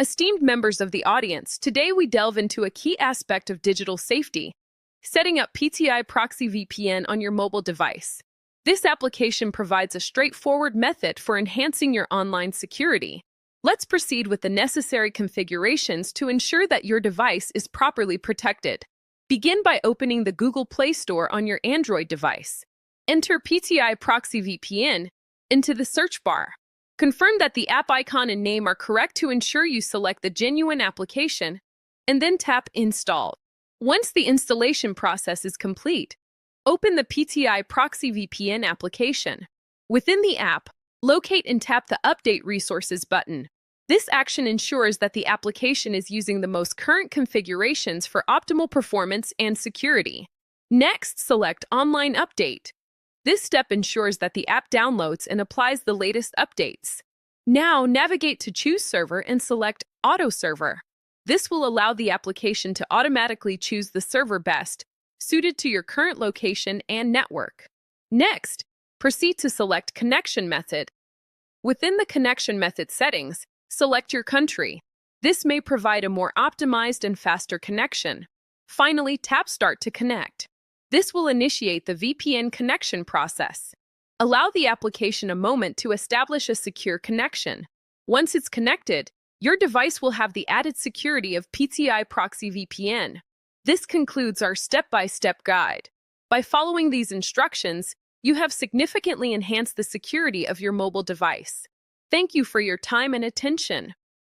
Esteemed members of the audience, today we delve into a key aspect of digital safety, setting up PTI Proxy VPN on your mobile device. This application provides a straightforward method for enhancing your online security. Let's proceed with the necessary configurations to ensure that your device is properly protected. Begin by opening the Google Play Store on your Android device. Enter PTI Proxy VPN into the search bar. Confirm that the app icon and name are correct to ensure you select the genuine application, and then tap Install. Once the installation process is complete, open the PTI Proxy VPN application. Within the app, locate and tap the Update Resources button. This action ensures that the application is using the most current configurations for optimal performance and security. Next, select Online Update. This step ensures that the app downloads and applies the latest updates. Now, navigate to Choose Server and select Auto Server. This will allow the application to automatically choose the server best suited to your current location and network. Next, proceed to select Connection Method. Within the connection method settings, select your country. This may provide a more optimized and faster connection. Finally, tap Start to connect. This will initiate the VPN connection process. Allow the application a moment to establish a secure connection. Once it's connected, your device will have the added security of PTI Proxy VPN. This concludes our step-by-step guide. By following these instructions, you have significantly enhanced the security of your mobile device. Thank you for your time and attention.